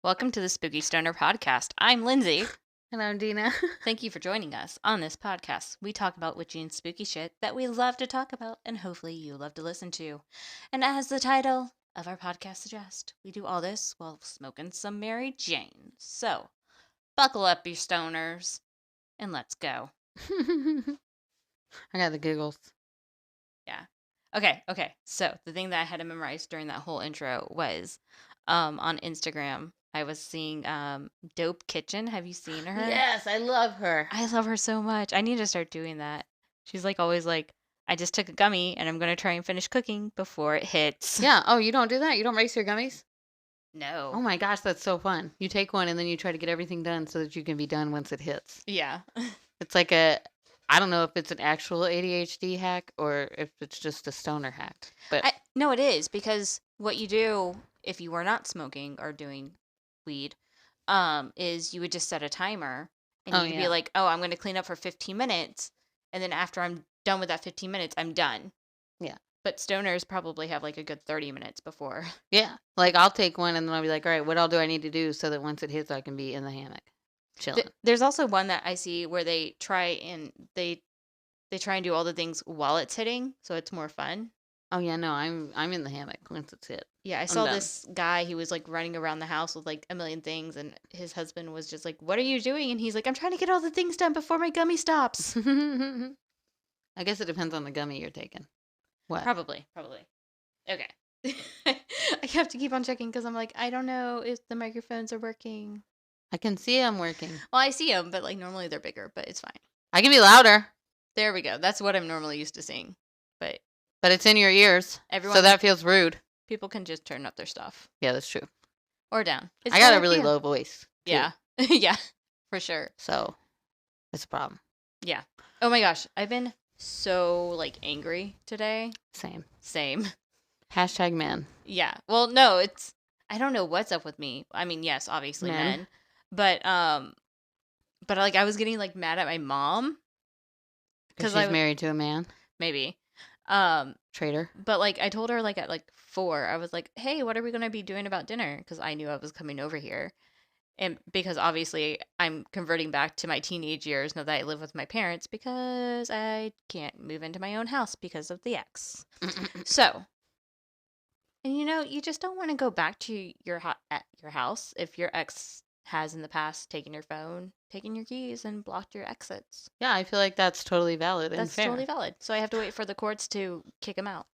Welcome to the Spooky Stoner podcast. I'm Lindsey. And I'm Denah. Thank you for joining us on this podcast. We talk about witchy and spooky shit that we love to talk about, and hopefully you love to listen to. And as the title of our podcast suggests, we do all this while smoking some Mary Jane. So, buckle up, you stoners, and let's go. I got the giggles. Yeah. Okay. So, the thing that I had to memorize during that whole intro was on Instagram. I was seeing Dope Kitchen. Have you seen her? Yes, I love her. I love her so much. I need to start doing that. She's like always like, I just took a gummy and I'm going to try and finish cooking before it hits. Yeah. Oh, you don't do that? You don't race your gummies? No. Oh my gosh, that's so fun. You take one and then you try to get everything done so that you can be done once it hits. Yeah. It's like I don't know if it's an actual ADHD hack or if it's just a stoner hack. But no, it is, because what you do if you were not smoking or doing weed, is you would just set a timer and you'd be like, oh, I'm going to clean up for 15 minutes. And then after I'm done with that 15 minutes, I'm done. Yeah. But stoners probably have like a good 30 minutes before. Yeah. Like I'll take one and then I'll be like, all right, what all do I need to do so that once it hits, I can be in the hammock chilling. There's also one that I see where they try and do all the things while it's hitting, so it's more fun. Oh yeah, no, I'm in the hammock once it's hit. Yeah, I saw this guy. He was like running around the house with like a million things, and his husband was just like, "What are you doing?" And he's like, "I'm trying to get all the things done before my gummy stops." I guess it depends on the gummy you're taking. What? Probably. Okay. I have to keep on checking because I'm like, I don't know if the microphones are working. I can see them working. Well, I see them, but like normally they're bigger, but it's fine. I can be louder. There we go. That's what I'm normally used to seeing. But it's in your ears. So that feels rude. People can just turn up their stuff. Yeah, that's true. Or down. I got a really low voice. Too. Yeah. Yeah, for sure. So it's a problem. Yeah. Oh my gosh. I've been so like angry today. Same. #man. Yeah. Well, no, I don't know what's up with me. I mean, yes, obviously men. But like I was getting like mad at my mom. Because she's married to a man. Maybe. Traitor. But like I told her like at like 4, I was like, hey, what are we going to be doing about dinner? Because I knew I was coming over here. And because obviously I'm converting back to my teenage years now that I live with my parents because I can't move into my own house because of the ex. So, and you just don't want to go back to your house if your ex has in the past taken your phone, taken your keys, and blocked your exits. Yeah, I feel like that's totally valid and fair. That's totally valid. So I have to wait for the courts to kick him out.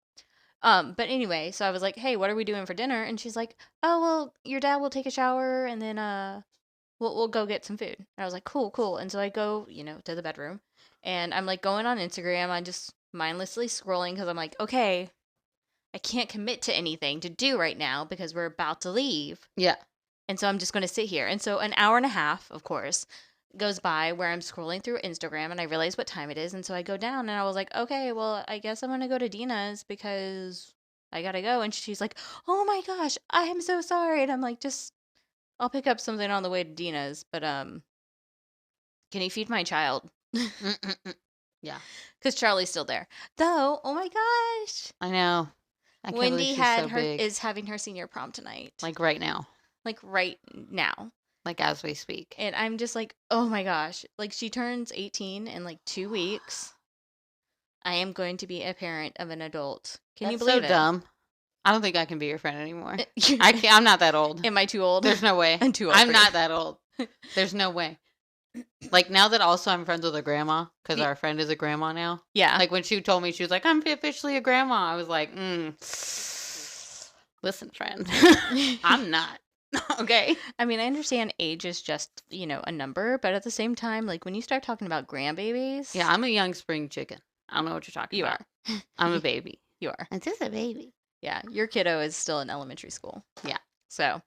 But anyway, so I was like, hey, what are we doing for dinner? And she's like, oh, well, your dad will take a shower and then we'll go get some food. And I was like, cool. And so I go, to the bedroom and I'm like going on Instagram. I'm just mindlessly scrolling because I'm like, okay, I can't commit to anything to do right now because we're about to leave. Yeah. And so I'm just going to sit here. And so an hour and a half, of course, goes by where I'm scrolling through Instagram and I realize what time it is. And so I go down and I was like, okay, well, I guess I'm going to go to Denah's because I got to go. And she's like, oh my gosh, I am so sorry. And I'm like, I'll pick up something on the way to Denah's. But can you feed my child? Yeah. Because Charlie's still there. Though, oh my gosh. I know. Wendy is having her senior prom tonight. Like right now. Like right now. Like as we speak. And I'm just like, oh my gosh. Like she turns 18 in like 2 weeks. I am going to be a parent of an adult. Can you believe it? That's so dumb. I don't think I can be your friend anymore. I'm not that old. Am I too old? There's no way. I'm too old. I'm not that old. There's no way. Like now that also I'm friends with a grandma because our friend is a grandma now. Yeah. Like when she told me she was like, I'm officially a grandma. I was like, listen, friend, I'm not. Okay. I mean, I understand age is just, a number, but at the same time, like when you start talking about grandbabies. Yeah, I'm a young spring chicken. I don't know what you're talking about. You are. I'm a baby. You are. I'm just a baby. Yeah. Your kiddo is still in elementary school. Yeah. So,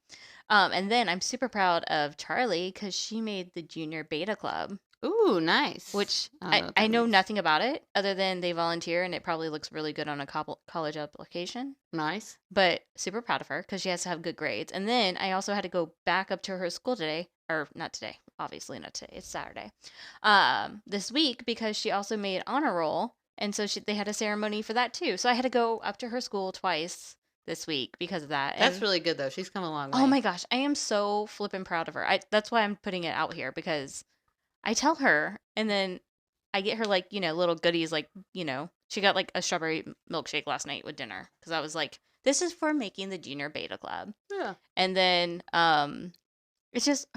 and then I'm super proud of Charlie because she made the junior beta club. Ooh, nice. Which I know nothing about it other than they volunteer and it probably looks really good on a college application. Nice. But super proud of her because she has to have good grades. And then I also had to go back up to her school today. Or not today. Obviously not today. It's Saturday. This week because she also made honor roll. And so they had a ceremony for that too. So I had to go up to her school twice this week because of that. That's And really good, though. She's come a long oh way. my gosh, I am so flippin' proud of her. That's why I'm putting it out here because I tell her, and then I get her like little goodies like she got like a strawberry milkshake last night with dinner because I was like, this is for making the junior beta club. Yeah. And then it's just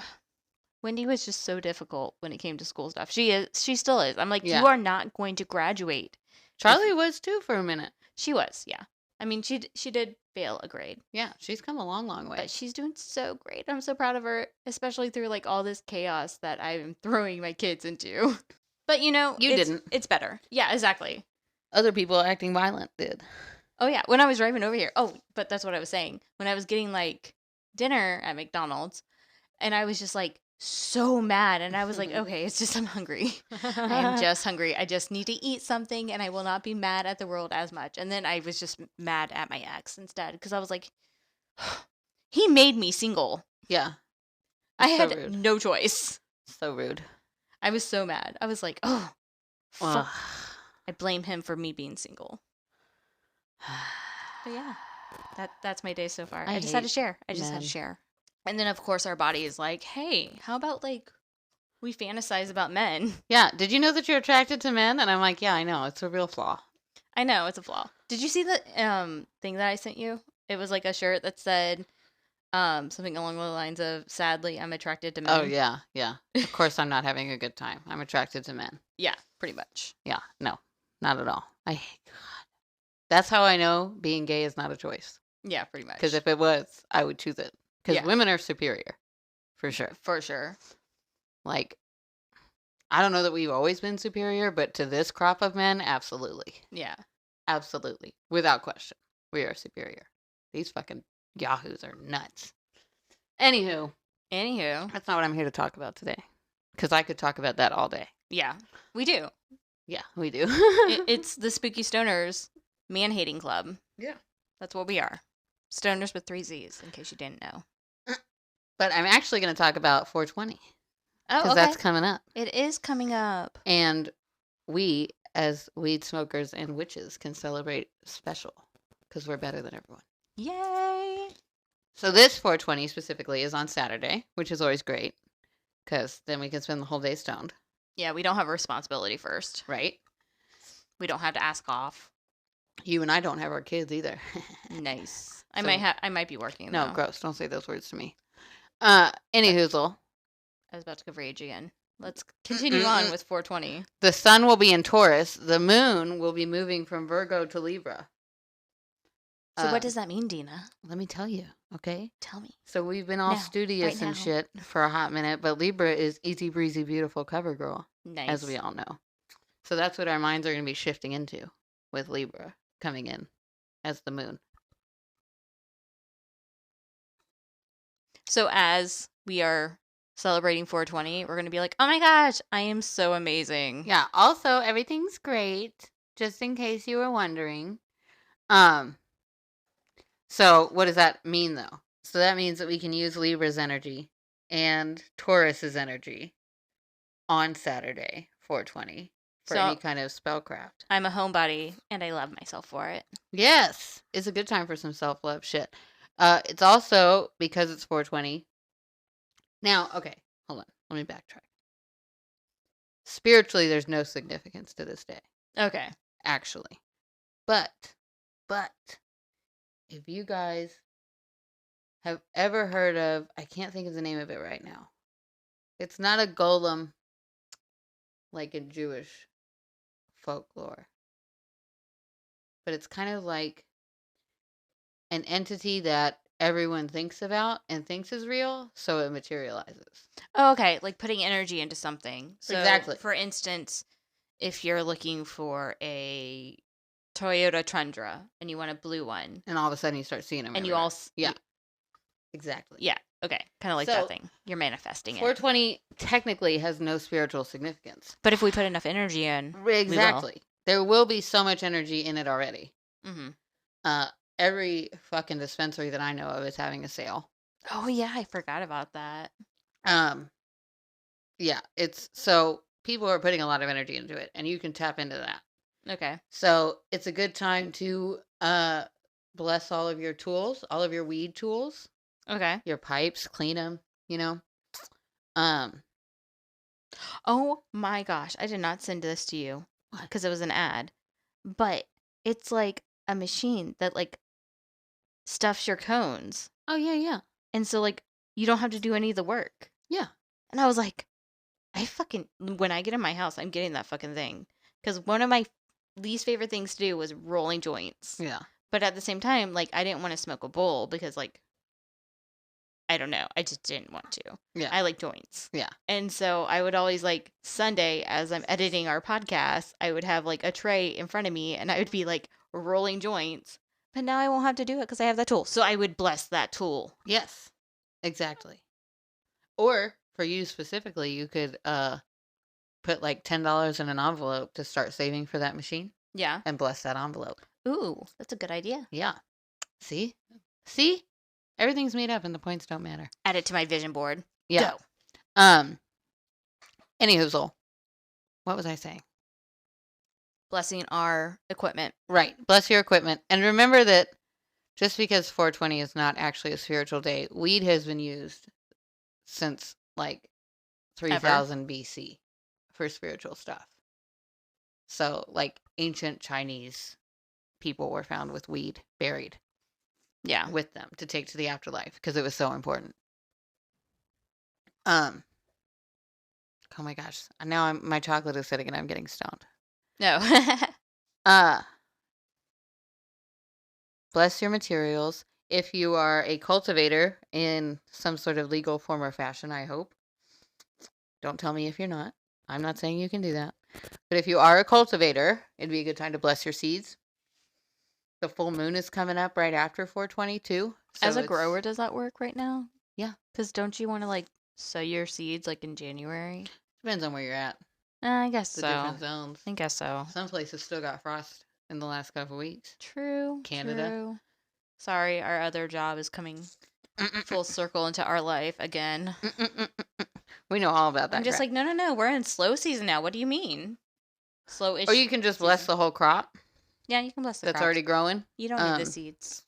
Wendy was just so difficult when it came to school stuff. She still is. I'm like, Yeah. you are not going to graduate. Charlie was too for a minute. She was, yeah. I mean, she did fail a grade. Yeah, she's come a long, long way. But she's doing so great. I'm so proud of her, especially through like all this chaos that I'm throwing my kids into. But You didn't. It's better. Yeah, exactly. Other people acting violent did. Oh yeah, when I was driving over here. Oh, but that's what I was saying. When I was getting like dinner at McDonald's, and I was just like so mad, and I was like, okay, it's just I'm hungry. I am just hungry. I just need to eat something, and I will not be mad at the world as much. And then I was just mad at my ex instead because I was like, he made me single. Yeah. I So had rude. no choice. So rude. I was so mad. I was like, oh, Ugh. I blame him for me being single. But yeah, that's my day so far. I just had to share. And then of course our body is like, hey, how about like we fantasize about men? Yeah. Did you know that you're attracted to men? And I'm like, yeah, I know. It's a real flaw. I know it's a flaw. Did you see the thing that I sent you? It was like a shirt that said something along the lines of "Sadly, I'm attracted to men." Oh, yeah. Yeah. Of course, I'm not having a good time. I'm attracted to men. Yeah, pretty much. Yeah. No, not at all. God. That's how I know being gay is not a choice. Yeah, pretty much. Because if it was, I would choose it. Because Yeah. women are superior. For sure. For sure. Like, I don't know that we've always been superior, but to this crop of men, absolutely. Yeah. Absolutely. Without question. We are superior. These fucking yahoos are nuts. Anywho, that's not what I'm here to talk about today. Because I could talk about that all day. Yeah, we do. Yeah, we do. It's the Spooky Stonerzzz man-hating club. Yeah. That's what we are. Stoners with 3 Z's, in case you didn't know. But I'm actually going to talk about 420. Oh, Because that's coming up. It is coming up. And we, as weed smokers and witches, can celebrate special. Because we're better than everyone. Yay! So this 420 specifically is on Saturday, which is always great. Because then we can spend the whole day stoned. Yeah, we don't have a responsibility first. Right? We don't have to ask off. You and I don't have our kids either. Nice. So- I might be working, No, though. gross. Don't say those words to me. Anyhoozle. I was about to go rage again. Let's continue on with 420. The sun will be in Taurus. The moon will be moving from Virgo to Libra. So what does that mean, Denah? Let me tell you, okay? Tell me. So we've been all Now, studious right and now. shit for a hot minute, but Libra is easy breezy, beautiful cover girl, Nice. as we all know. So that's what our minds are going to be shifting into with Libra coming in as the moon. So as we are celebrating 420, we're going to be like, oh my gosh, I am so amazing. Yeah. Also, everything's great, just in case you were wondering. So what does that mean, though? So that means that we can use Libra's energy and Taurus's energy on Saturday, 420, for So- any kind of spellcraft. I'm a homebody and I love myself for it. Yes, it's a good time for some self-love shit. It's also because it's 420. Now, okay, hold on. Let me backtrack. Spiritually, there's no significance to this day, Okay. actually. But, if you guys have ever heard of, I can't think of the name of it right now. It's not a golem like in Jewish folklore. But it's kind of like an entity that everyone thinks about and thinks is real, so it materializes. Oh, okay. Like putting energy into something. So, Exactly. for instance, if you're looking for a Toyota Tundra and you want a blue one, And all of a sudden you start seeing them. and you all. Yeah. Exactly. Yeah. Okay. Kind of like So, that thing. You're manifesting it. 420 technically has no spiritual significance. But if we put enough energy in. Exactly. There will be so much energy in it already. Mm-hmm. Every fucking dispensary that I know of is having a sale. Oh, yeah. I forgot about that. Yeah, it's so people are putting a lot of energy into it, and you can tap into that. Okay. So it's a good time to bless all of your tools, all of your weed tools, Okay. your pipes, clean them, you know. Um, Oh my gosh, I did not send this to you what? because it was an ad, but it's like a machine that like stuffs your cones. Oh, yeah, yeah. And so like you don't have to do any of the work. Yeah. And I was like, when I get in my house, I'm getting that fucking thing. Because one of my least favorite things to do was rolling joints. Yeah. But at the same time, like I didn't want to smoke a bowl because like, I don't know. I just didn't want to. Yeah. I like joints. Yeah. And so I would always like Sunday as I'm editing our podcast, I would have like a tray in front of me and I would be like rolling joints. But now I won't have to do it because I have that tool. So I would bless that tool. Yes. Exactly. Or for you specifically, you could put like $10 in an envelope to start saving for that machine Yeah. and bless that envelope. Ooh, that's a good idea. Yeah. See? See? Everything's made up and the points don't matter. Add it to my vision board. Yeah. Go. Anyhoozle. What was I saying? Blessing our equipment. Right. Bless your equipment. And remember that just because 420 is not actually a spiritual day, weed has been used since like 3000 BC for spiritual stuff. So, like, ancient Chinese people were found with weed buried. Yeah. With them to take to the afterlife because it was so important. Oh my gosh. Now my chocolate is sitting and I'm getting stoned. No. Bless your materials. If you are a cultivator in some sort of legal form or fashion, I hope. Don't tell me if you're not. I'm not saying you can do that. But if you are a cultivator, it'd be a good time to bless your seeds. The full moon is coming up right after 422. So As a grower, does that work right now? Yeah. Because don't you want to like sow your seeds like in January? Depends on where you're at. I guess The so. different zones. I guess so. Some places still got frost in the last couple of weeks. True. Canada. True. Sorry, our other job is coming full circle into our life again. We know all about that. I'm just crap. like, no. We're in slow season now. What do you mean? Slow-ish. Or you can just bless the whole crop. Yeah, you can bless the that's crops. already growing. You don't need the seeds.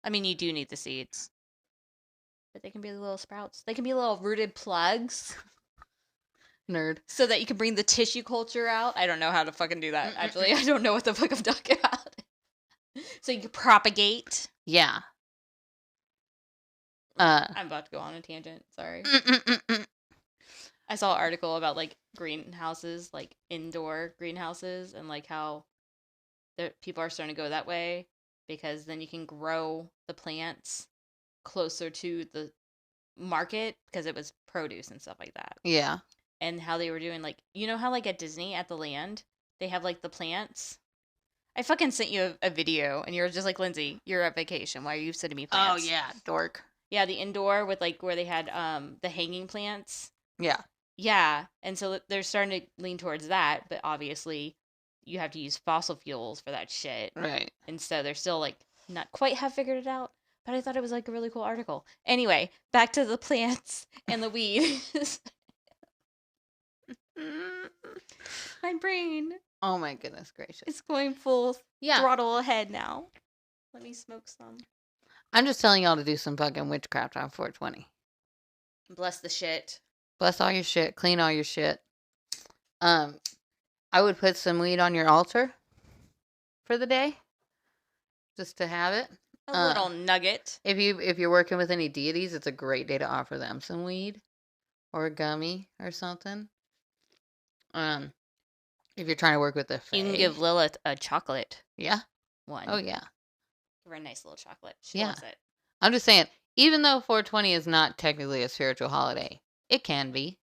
I mean, you do need the seeds. But they can be little sprouts. They can be little rooted plugs. Nerd. So that you can bring the tissue culture out. I don't know how to fucking do that, actually. I don't know what the fuck I'm talking about. So you can propagate. Yeah. I'm about to go on a tangent. Sorry. I saw an article about, like, greenhouses, like, indoor greenhouses, and, like, how people are starting to go that way because then you can grow the plants closer to the market because it was produce and stuff like that. Yeah. And how they were doing, like, you know how, like, at Disney, at the land, they have, like, the plants? I fucking sent you a video, and you're just like, Lindsay, you're at vacation. Why are you sending me plants? Oh, yeah. Dork. Yeah, the indoor with, like, where they had the hanging plants. Yeah. Yeah, and so they're starting to lean towards that, but obviously you have to use fossil fuels for that shit. Right. And so they're still, like, not quite have figured it out, but I thought it was, like, a really cool article. Anyway, back to the plants and the weed. My brain Oh my goodness gracious. is going full throttle ahead now. Let me smoke some. I'm just telling y'all to do some fucking witchcraft on 420. Bless the shit. Bless all your shit. Clean all your shit. I would put some weed on your altar for the day, just to have it. A little nugget. If you're working with any deities, it's a great day to offer them some weed or a gummy or something. If you're trying to work with the fae. You can give Lilith a chocolate. Yeah. One. Oh yeah. Give her a nice little chocolate. She loves it. I'm just saying, even though 420 is not technically a spiritual holiday, it can be.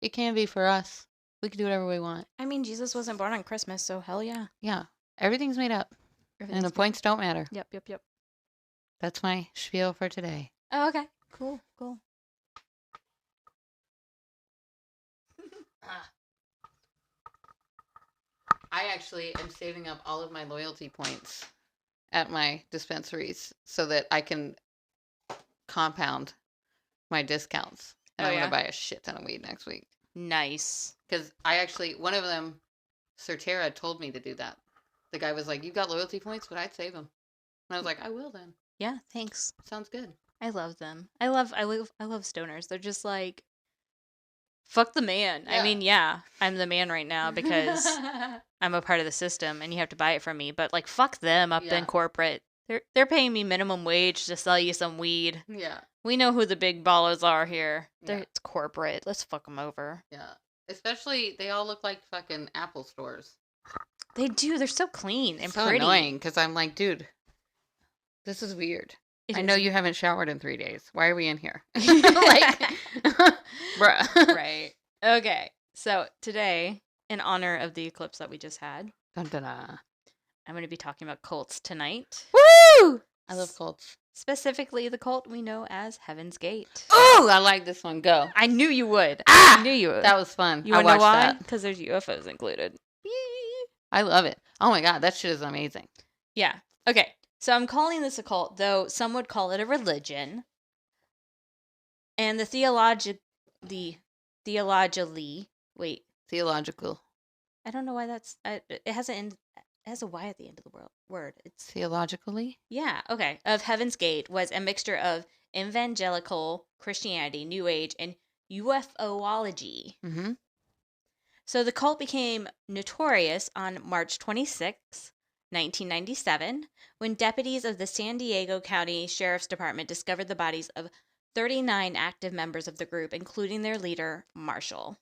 It can be for us. We can do whatever we want. I mean, Jesus wasn't born on Christmas, so hell yeah. Yeah. Everything's made up. And the points don't matter. Yep. That's my spiel for today. Oh, okay. Cool. I actually am saving up all of my loyalty points at my dispensaries so that I can compound my discounts. And I'm going to buy a shit ton of weed next week. Nice. Because one of them, Certera, told me to do that. The guy was like, "You got loyalty points, but I'd save them." And I was like, I will then. Yeah, thanks. Sounds good. I love them. I love stoners. They're just like, fuck the man. I Yeah. mean, yeah, I'm the man right now because I'm a part of the system and you have to buy it from me. But like, fuck them up Yeah. in corporate. They're paying me minimum wage to sell you some weed. Yeah. We know who the big ballers are here. Yeah. It's corporate. Let's fuck them over. Yeah. Especially, they all look like fucking Apple stores. They do. They're so clean and so pretty. annoying because I'm like, dude, this is weird. I know you haven't showered in 3 days. Why are we in here? Like, bruh. Right. Okay. So today, in honor of the eclipse that we just had, Dun, dun, dun. I'm going to be talking about cults tonight. Woo! I love cults. Specifically, the cult we know as Heaven's Gate. Oh, I like this one. Go. I knew you would. Ah! I knew you would. That was fun. You want to know why? That. Because there's UFOs included. I love it. Oh my god, that shit is amazing. Yeah. Okay. So I'm calling this a cult, though some would call it a religion. And the theological. I don't know why that's. It has a Y at the end of the word. It's theologically. Yeah. Okay. Of Heaven's Gate was a mixture of evangelical Christianity, New Age, and UFOlogy. Mm-hmm. So the cult became notorious on March 26, 1997, when deputies of the San Diego County Sheriff's Department discovered the bodies of 39 active members of the group, including their leader, Marshall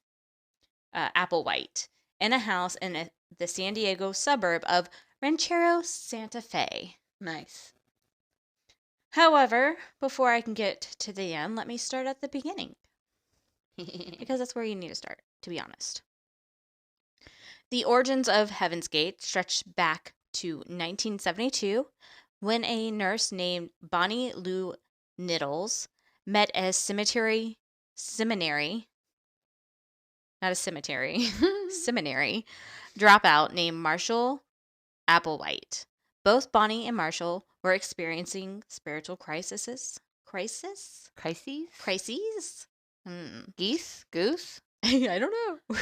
Applewhite, in a house in the San Diego suburb of Ranchero Santa Fe. Nice. However, before I can get to the end, let me start at the beginning. Because that's where you need to start, to be honest. The origins of Heaven's Gate stretch back to 1972, when a nurse named Bonnie Lou Niddles met a seminary dropout named Marshall Applewhite. Both Bonnie and Marshall were experiencing spiritual crises. Crises? Geese? Goose? I don't know.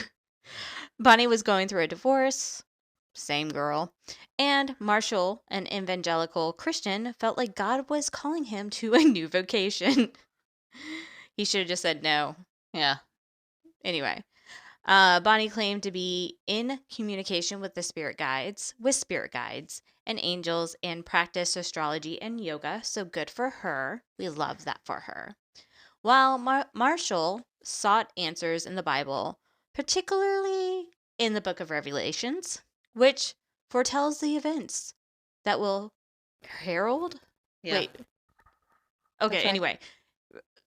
Bonnie was going through a divorce. Same girl. And Marshall, an evangelical Christian, felt like God was calling him to a new vocation. He should have just said no. Yeah. Anyway, Bonnie claimed to be in communication with spirit guides, and angels, and practiced astrology and yoga, so good for her. We love that for her. While Marshall sought answers in the Bible, particularly in the book of Revelations, which foretells the events that will herald. Yeah. Wait. Okay, anyway.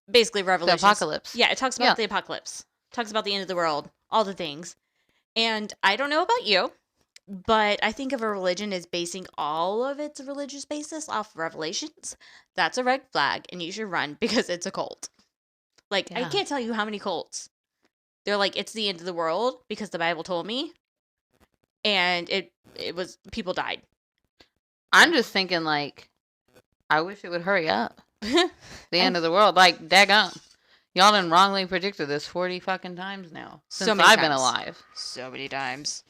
Basically, Revelations. The apocalypse. Yeah, it talks about the apocalypse. Talks about the end of the world, all the things. And I don't know about you, but I think if a religion is basing all of its religious basis off Revelations, that's a red flag, and you should run because it's a cult. Like, I can't tell you how many cults. They're like, it's the end of the world because the Bible told me. And it was, people died. I'm just thinking, like, I wish it would hurry up. The end of the world. Like, daggum. Y'all done wrongly predicted this 40 fucking times now. Since I've been alive. So many times.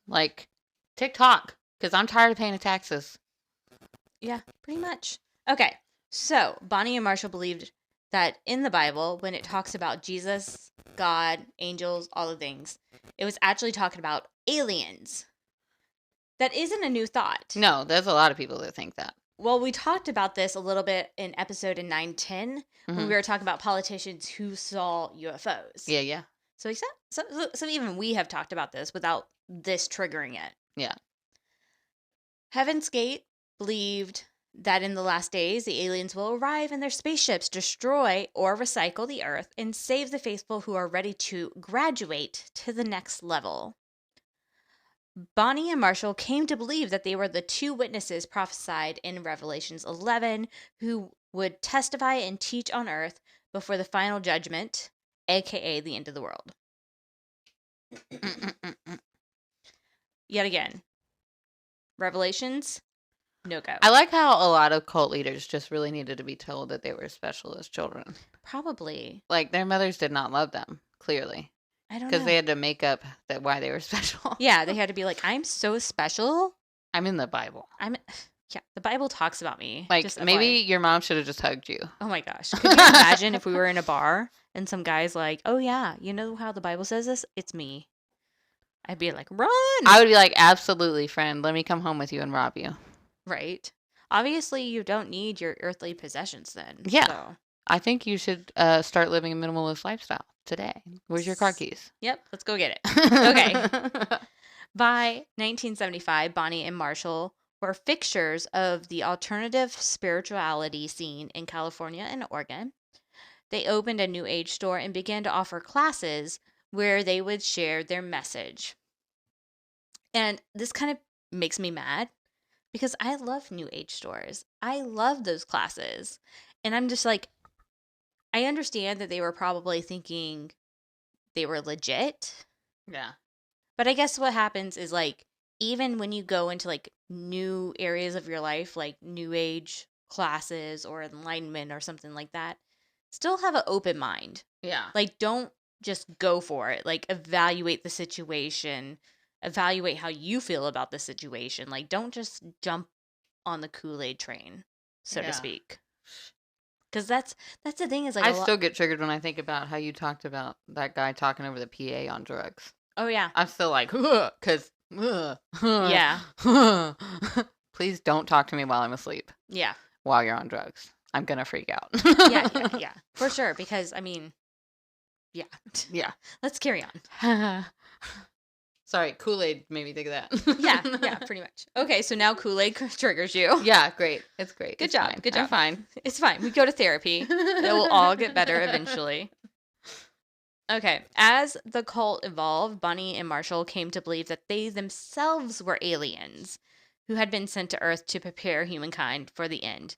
Like, TikTok. Because I'm tired of paying the taxes. Yeah, pretty much. Okay, so Bonnie and Marshall believed that in the Bible, when it talks about Jesus, God, angels, all the things, it was actually talking about aliens. That isn't a new thought. No, there's a lot of people that think that. Well, we talked about this a little bit in episode 910 when we were talking about politicians who saw UFOs. Yeah. So even we have talked about this without this triggering it. Yeah. Heaven's Gate believed that in the last days, the aliens will arrive in their spaceships, destroy or recycle the Earth, and save the faithful who are ready to graduate to the next level. Bonnie and Marshall came to believe that they were the two witnesses prophesied in Revelations 11 who would testify and teach on Earth before the final judgment, aka the end of the world. Yet again, Revelations, no go. I like how a lot of cult leaders just really needed to be told that they were special as children. Probably. Like, their mothers did not love them, clearly. I don't know. Because they had to make up that why they were special. Yeah, they had to be like, I'm so special. I'm in the Bible. Yeah, the Bible talks about me. Like, Just maybe FYI. your mom should have just hugged you. Oh my gosh. Could you imagine if we were in a bar and some guy's like, "Oh yeah, you know how the Bible says this? It's me." I'd be like, "Run!" I would be like, absolutely, friend. Let me come home with you and rob you. Right. Obviously, you don't need your earthly possessions then. Yeah. So. I think you should start living a minimalist lifestyle today. Where's your car keys? Yep, let's go get it. Okay. By 1975, Bonnie and Marshall were fixtures of the alternative spirituality scene in California and Oregon. They opened a New Age store and began to offer classes where they would share their message. And this kind of makes me mad because I love New Age stores. I love those classes. And I'm just like, I understand that they were probably thinking they were legit. Yeah. But I guess what happens is like, even when you go into like new areas of your life, like New Age classes or enlightenment or something like that, still have an open mind. Yeah. Like, don't just go for it. Like, evaluate the situation, evaluate how you feel about the situation. Like, don't just jump on the Kool-Aid train, so to speak. Because that's the thing is like I still get triggered when I think about how you talked about that guy talking over the PA on drugs. Oh yeah. I'm still like, because Yeah. Please don't talk to me while I'm asleep. Yeah. While you're on drugs, I'm gonna freak out. Yeah, for sure. Because I mean, yeah. Let's carry on. Sorry, Kool-Aid made me think of that. yeah, pretty much. Okay, so now Kool-Aid triggers you. Yeah, great. It's great. Good job. I'm fine. It's fine. We go to therapy. It will all get better eventually. Okay, as the cult evolved, Bonnie and Marshall came to believe that they themselves were aliens who had been sent to Earth to prepare humankind for the end.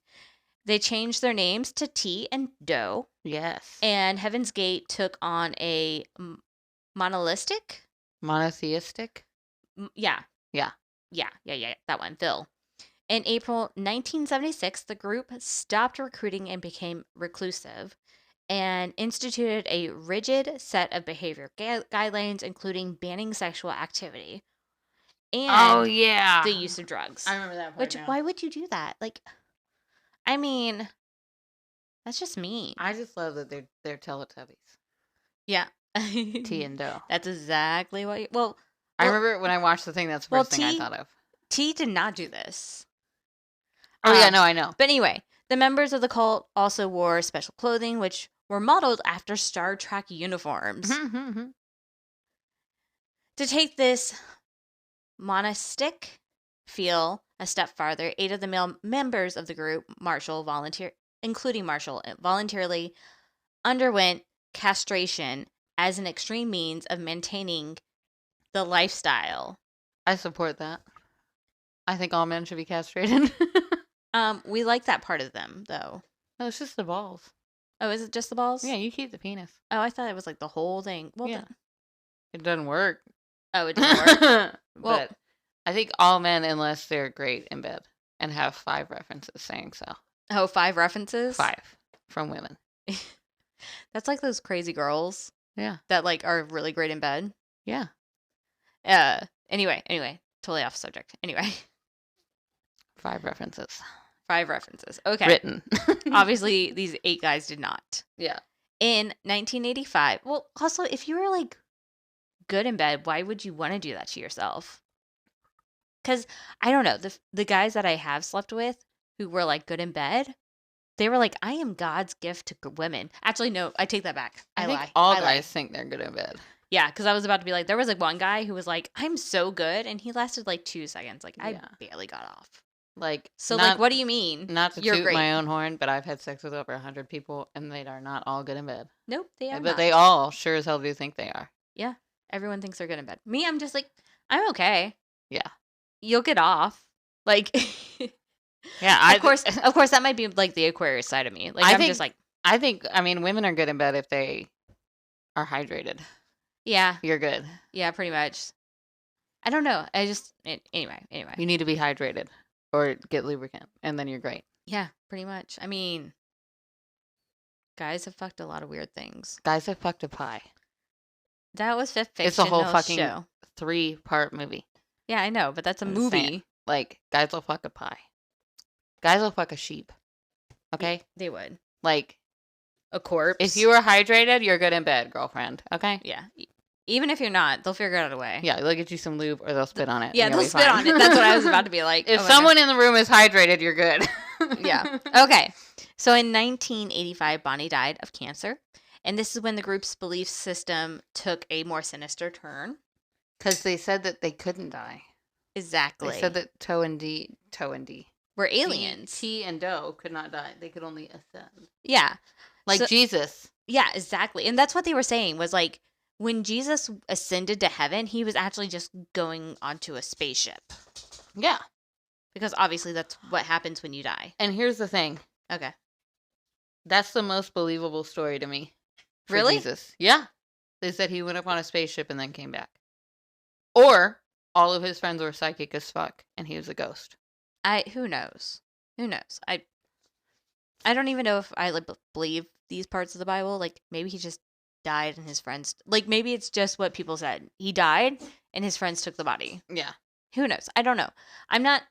They changed their names to T and Doe. Yes. And Heaven's Gate took on a monotheistic? Yeah. That one, Phil. In April 1976, the group stopped recruiting and became reclusive and instituted a rigid set of behavior guidelines, including banning sexual activity and the use of drugs. I remember that part. Why would you do that? Like, I mean, that's just mean. I just love that they're Teletubbies. Yeah. T and Doe. That's exactly what I remember when I watched the thing, that's the first thing I thought of. T did not do this. Oh, yeah, no, I know. But anyway, the members of the cult also wore special clothing, which were modeled after Star Trek uniforms. To take this monastic feel a step farther, 8 of the male members of the group, including Marshall, voluntarily underwent castration as an extreme means of maintaining the lifestyle. I support that. I think all men should be castrated. We like that part of them, though. No, it's just the balls. Oh, is it just the balls? Yeah, you keep the penis. Oh, I thought it was like the whole thing. Well, yeah. It doesn't work. Oh, it doesn't work? But I think all men, unless they're great in bed and have 5 references saying so. Oh, 5 references? 5 from women. That's like those crazy girls. Yeah. That like are really great in bed. Yeah. Anyway, totally off subject. Anyway. 5 references. 5 references. Okay. Written. Obviously, these 8 guys did not. Yeah. In 1985, well, also, if you were like good in bed, why would you want to do that to yourself? Because I don't know, the guys that I have slept with who were like good in bed, they were like, I am God's gift to women. Actually, no, I take that back. I think lie. All guys think they're good in bed. Yeah, because I was about to be like, there was like one guy who was like, I'm so good, and he lasted like 2 seconds. Like, I barely got off. Like, so like, what do you mean? Not to toot my own horn, but I've had sex with over 100 people, and they are not all good in bed. Nope, they are not. But they all sure as hell do think they are. Yeah, everyone thinks they're good in bed. Me, I'm just like, I'm okay. Yeah. You'll get off. Like, yeah, of course, that might be like the Aquarius side of me. Like, I'm just like, I mean, women are good in bed if they are hydrated. Yeah. You're good. Yeah, pretty much. I don't know. Anyway. You need to be hydrated or get lubricant, and then you're great. Yeah, pretty much. I mean, guys have fucked a lot of weird things. Guys have fucked a pie. That was Fifth Fiction. It's a whole fucking show. 3-part movie. Yeah, I know, but that's a movie. Like, guys will fuck a pie. Guys will fuck a sheep. Okay? They would. Like, a corpse. if you are hydrated, you're good in bed, girlfriend. Okay? Yeah. Even if you're not, they'll figure out a way. Yeah, they'll get you some lube or they'll spit on it. Yeah, they'll spit on it. That's what I was about to be like. If someone in the room is hydrated, you're good. Yeah. Okay. So in 1985, Bonnie died of cancer. And this is when the group's belief system took a more sinister turn. Because they said that they couldn't die. Exactly. They said that Toe and D were aliens. T and Doe could not die. They could only ascend. Yeah. Like Jesus. Yeah, exactly. And that's what they were saying was like, when Jesus ascended to heaven, he was actually just going onto a spaceship. Yeah. Because obviously that's what happens when you die. And here's the thing. Okay. That's the most believable story to me. Really? Jesus. Yeah. They said he went up on a spaceship and then came back. Or all of his friends were psychic as fuck and he was a ghost. Who knows? Who knows? I don't even know if I believe these parts of the Bible. Like maybe he just died and his friends, like maybe it's just what people said. He died and his friends took the body. Yeah. Who knows? I don't know. I'm not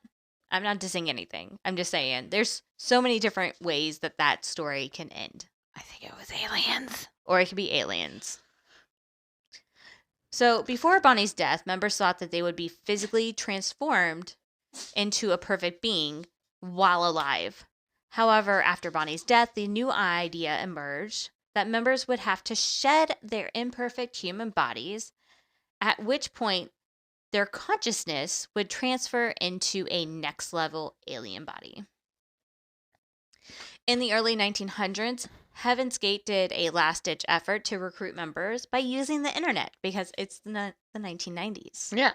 dissing anything. I'm just saying there's so many different ways that story can end. I think it was aliens. Or it could be aliens. So before Bonnie's death, members thought that they would be physically transformed into a perfect being while alive. However, after Bonnie's death, the new idea emerged that members would have to shed their imperfect human bodies, at which point their consciousness would transfer into a next-level alien body. In the early 1900s, Heaven's Gate did a last-ditch effort to recruit members by using the internet because it's the 1990s. Yeah.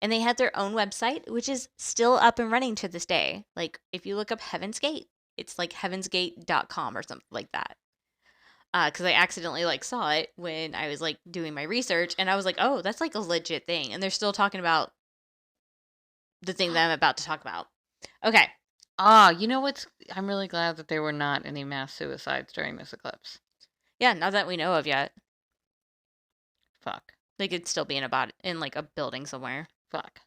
And they had their own website, which is still up and running to this day. Like, if you look up Heaven's Gate, it's like heavensgate.com or something like that. Because I accidentally saw it when I was doing my research, and I was like, oh, that's a legit thing. And they're still talking about the thing that I'm about to talk about. Okay. You know what's... I'm really glad that there were not any mass suicides during this eclipse. Yeah, not that we know of yet. Fuck. They could still be in a building somewhere. Fuck.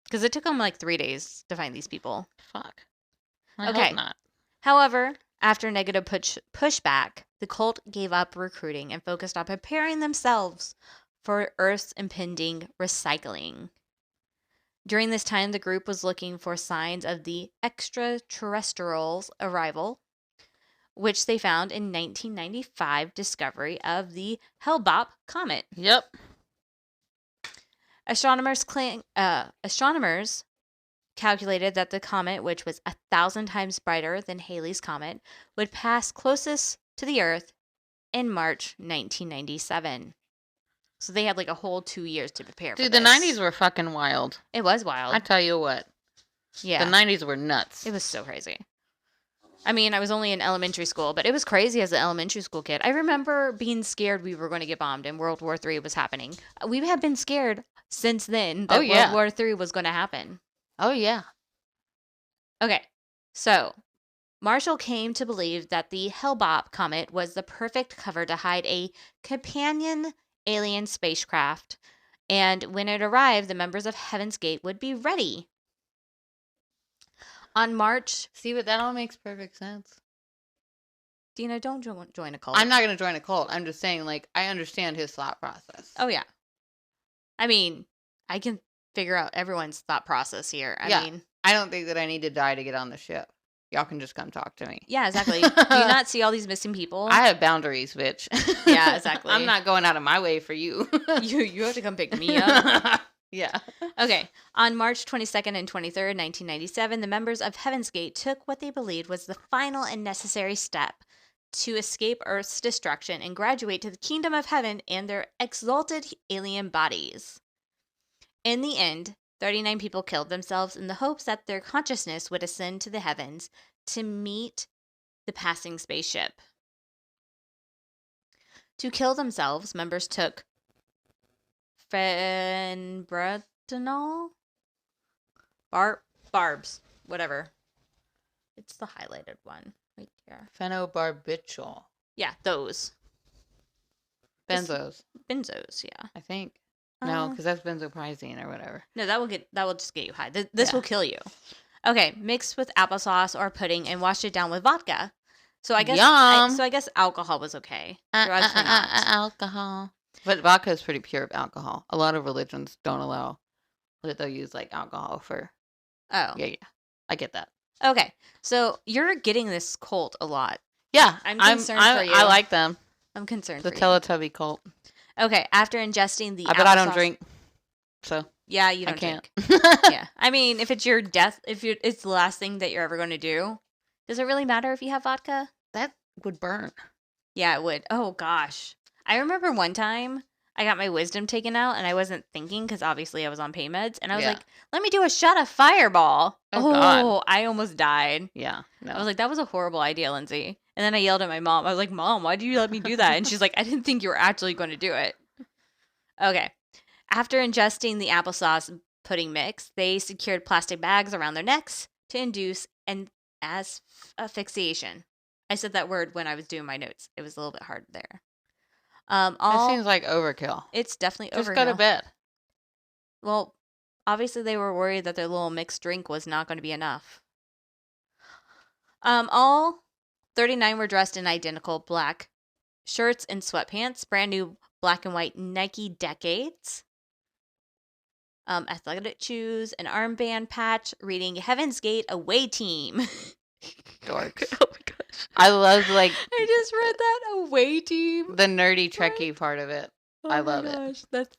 Because it took them 3 days to find these people. Fuck. I Okay. hope not. However, after negative pushback, the cult gave up recruiting and focused on preparing themselves for Earth's impending recycling. During this time, the group was looking for signs of the extraterrestrials' arrival, which they found in 1995 discovery of the Hale-Bopp comet. Yep. Astronomers calculated that the comet, which was 1,000 times brighter than Halley's Comet, would pass closest to the Earth in March 1997. So they had a whole 2 years to prepare for Dude, this. the 90s were fucking wild. It was wild. I tell you what. Yeah. The 90s were nuts. It was so crazy. I mean, I was only in elementary school, but it was crazy as an elementary school kid. I remember being scared we were going to get bombed and World War III was happening. We have been scared since then that World War III was going to happen. Oh, yeah. Okay, so Marshall came to believe that the Hale-Bopp comet was the perfect cover to hide a companion alien spacecraft, and when it arrived, the members of Heaven's Gate would be ready. On March... See, but that all makes perfect sense. Denah, don't join a cult. I'm not going to join a cult. I'm just saying, I understand his thought process. Oh, yeah. I mean, I can figure out everyone's thought process here. I mean... I don't think that I need to die to get on the ship. Y'all can just come talk to me. Yeah, exactly. Do you not see all these missing people? I have boundaries, bitch. Yeah, exactly. I'm not going out of my way for you. You have to come pick me up. Yeah. Okay. On March 22nd and 23rd, 1997, the members of Heaven's Gate took what they believed was the final and necessary step to escape Earth's destruction and graduate to the kingdom of heaven and their exalted alien bodies. In the end, 39 people killed themselves in the hopes that their consciousness would ascend to the heavens to meet the passing spaceship. To kill themselves, members took fenbretanol? Barbs. Whatever. It's the highlighted one right here. Phenobarbital. Yeah, those. Benzos. Benzos, yeah. I think. No, because that's benzopristine or whatever. No, that will just get you high. This will kill you. Okay, mixed with applesauce or pudding and washed it down with vodka. So I guess Yum. I guess alcohol was okay. Drugs were not. Alcohol. But vodka is pretty pure alcohol. A lot of religions don't allow that they'll use like alcohol for. Oh. Yeah. I get that. Okay. So you're getting this cult a lot. Yeah. I'm concerned for you. I like them. I'm concerned The for you. Teletubby cult. Okay, after ingesting the I bet I don't drink. So yeah, you don't I can't. drink. Yeah. I mean, if it's your death, it's the last thing that you're ever going to do, does it really matter if you have vodka? That would burn. Yeah, it would. Oh gosh. I remember one time I got my wisdom taken out and I wasn't thinking because obviously I was on pain meds and I was like, let me do a shot of Fireball. Oh God. I almost died. Yeah. No. I was like, that was a horrible idea, Lindsay. And then I yelled at my mom. I was like, Mom, why did you let me do that? And she's like, I didn't think you were actually going to do it. Okay. After ingesting the applesauce pudding mix, they secured plastic bags around their necks to induce an asphyxiation. I said that word when I was doing my notes. It was a little bit hard there. It seems like overkill. It's definitely overkill. Just go to bed. Well, obviously they were worried that their little mixed drink was not going to be enough. All 39 were dressed in identical black shirts and sweatpants, brand new black and white Nike Decades, athletic shoes, an armband patch reading Heaven's Gate Away Team. Dork. Oh my gosh. I love like I just read that Away Team. The nerdy Trekkie part of it. Oh I love it. That's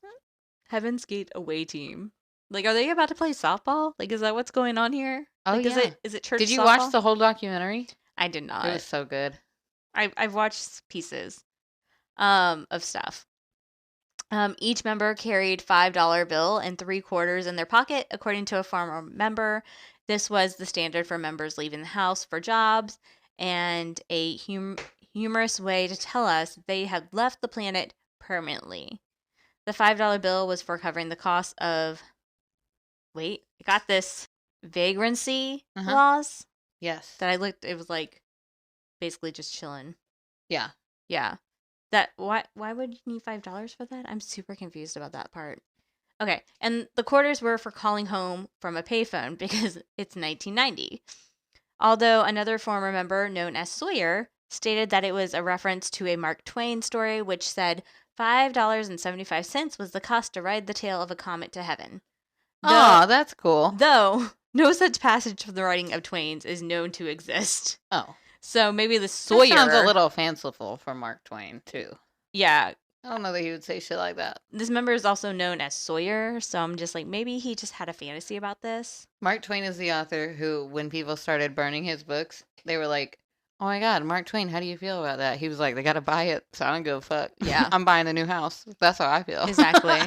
Heaven's Gate Away Team. Like, are they about to play softball? Like, is that what's going on here? Oh like, yeah. Is it church? Did you softball? watch the whole documentary? I did not. It was so good. I've watched pieces of stuff. Each member carried $5 bill and 3/4 in their pocket, according to a former member. This was the standard for members leaving the house for jobs, and a humorous way to tell us they had left the planet permanently. The $5 bill was for covering the cost of, wait, I got this, vagrancy laws. Yes. That I looked, it was like basically just chilling. Yeah. Yeah. Why would you need $5 for that? I'm super confused about that part. Okay, and the quarters were for calling home from a payphone because it's 1990. Although another former member, known as Sawyer, stated that it was a reference to a Mark Twain story which said $5.75 was the cost to ride the tail of a comet to heaven. Oh, that's cool. Though no such passage from the writing of Twain's is known to exist. Oh. So maybe the Sawyer... That sounds a little fanciful for Mark Twain, too. Yeah. I don't know that he would say shit like that. This member is also known as Sawyer, so I'm just like, maybe he just had a fantasy about this. Mark Twain is the author who, when people started burning his books, they were like, oh my God, Mark Twain, how do you feel about that? He was like, they got to buy it, so I don't give a fuck. Yeah. I'm buying the new house. That's how I feel. Exactly.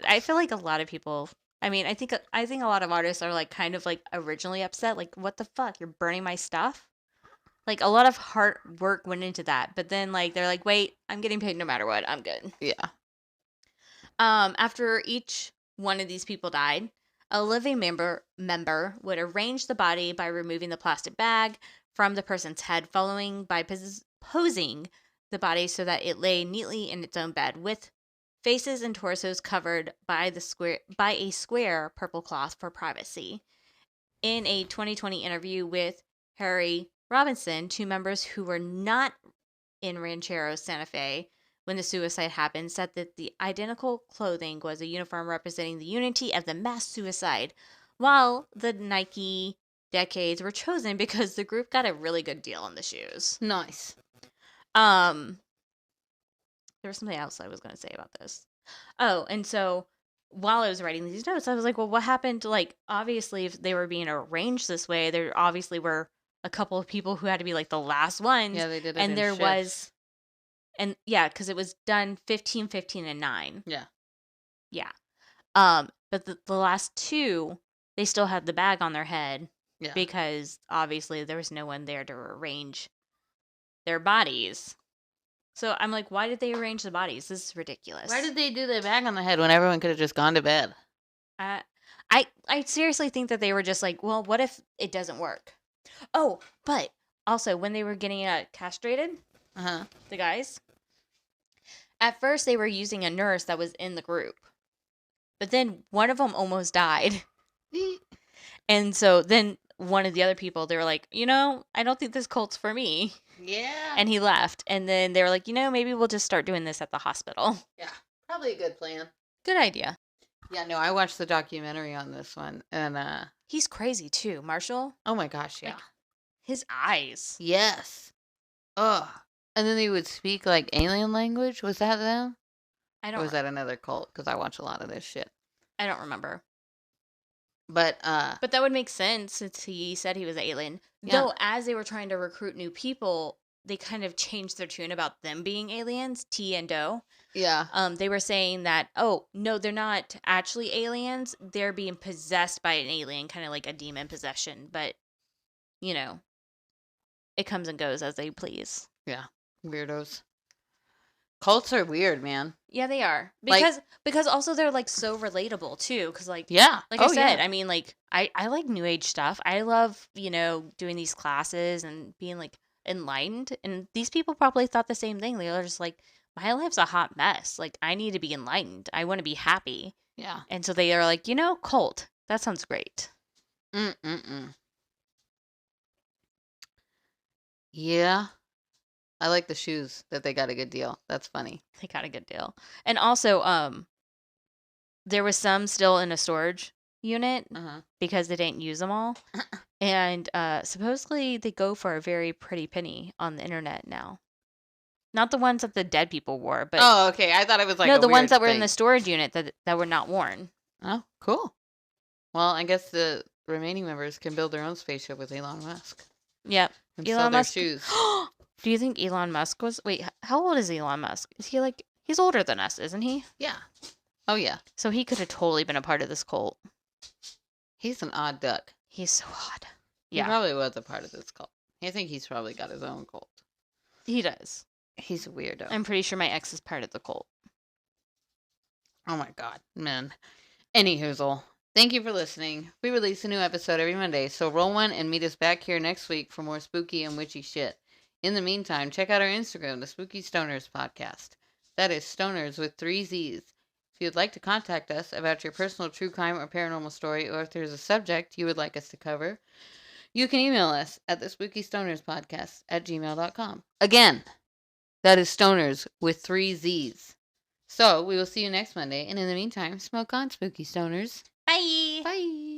I feel like a lot of people... I mean, I think a lot of artists are like kind of like originally upset. Like, what the fuck? You're burning my stuff? Like, a lot of hard work went into that. But then, like, they're like, wait, I'm getting paid no matter what. I'm good. Yeah. After each one of these people died, a living member would arrange the body by removing the plastic bag from the person's head, following by posing the body so that it lay neatly in its own bed, with faces and torsos covered by a square purple cloth for privacy. In a 2020 interview with Harry Robinson, 2 members who were not in Ranchero Santa Fe when the suicide happened said that the identical clothing was a uniform representing the unity of the mass suicide, while the Nike Decades were chosen because the group got a really good deal on the shoes. Nice. There was something else I was going to say about this. Oh, and so while I was writing these notes, I was like, well, what happened to, like, obviously if they were being arranged this way, there obviously were a couple of people who had to be like the last ones. Yeah, they did it and in there shifts. was, and yeah, because it was done 15, 15, and 9. Yeah. Yeah. But the last 2, they still had the bag on their head. Yeah. Because obviously there was no one there to arrange their bodies. So I'm like, why did they arrange the bodies? This is ridiculous. Why did they do the bag on the head when everyone could have just gone to bed? I seriously think that they were just like, well, what if it doesn't work? Oh, but also when they were getting castrated, the guys, at first they were using a nurse that was in the group. But then one of them almost died. And so then one of the other people, they were like, I don't think this cult's for me. Yeah. And he left. And then they were like, maybe we'll just start doing this at the hospital. Yeah. Probably a good plan. Good idea. Yeah, no, I watched the documentary on this one, and he's crazy too, Marshall. Oh my gosh, yeah. Like, his eyes. Yes. Ugh. And then they would speak like alien language. Was that them? Or was that another cult? Because I watch a lot of this shit. I don't remember. But that would make sense since he said he was an alien. Yeah. Though as they were trying to recruit new people, they kind of changed their tune about them being aliens, T and Doe. Yeah. They were saying that, oh, no, they're not actually aliens. They're being possessed by an alien, kind of like a demon possession. But, it comes and goes as they please. Yeah. Weirdos. Cults are weird, man. Yeah, they are. Because also they're like so relatable too. Because yeah, like I said, I mean, like I like New Age stuff. I love doing these classes and being like enlightened. And these people probably thought the same thing. They were just like, my life's a hot mess. Like I need to be enlightened. I want to be happy. Yeah. And so they are like, cult. That sounds great. Yeah. I like the shoes that they got a good deal. That's funny. They got a good deal. And also, there was some still in a storage unit because they didn't use them all. And supposedly they go for a very pretty penny on the internet now. Not the ones that the dead people wore, but oh, okay. I thought it was like no, the ones that thing. were in the storage unit that were not worn. Oh, cool. Well, I guess the remaining members can build their own spaceship with Elon Musk. Yep. And Elon sell Musk. Their shoes. Do you think Elon Musk was... Wait, how old is Elon Musk? Is he like... He's older than us, isn't he? Yeah. Oh, yeah. So he could have totally been a part of this cult. He's an odd duck. He's so odd. Yeah. He probably was a part of this cult. I think he's probably got his own cult. He does. He's a weirdo. I'm pretty sure my ex is part of the cult. Oh my god, man. Anyhoozle. Thank you for listening. We release a new episode every Monday, so roll one and meet us back here next week for more spooky and witchy shit. In the meantime, check out our Instagram, the Spooky Stonerzzz podcast. That is Stonerzzz with 3 Z's. If you'd like to contact us about your personal true crime or paranormal story, or if there's a subject you would like us to cover, you can email us at the spookystoners@gmail.com. Again, that is Stonerzzz with 3 Z's. So, we will see you next Monday, and in the meantime, smoke on, Spooky Stonerzzz. Bye! Bye!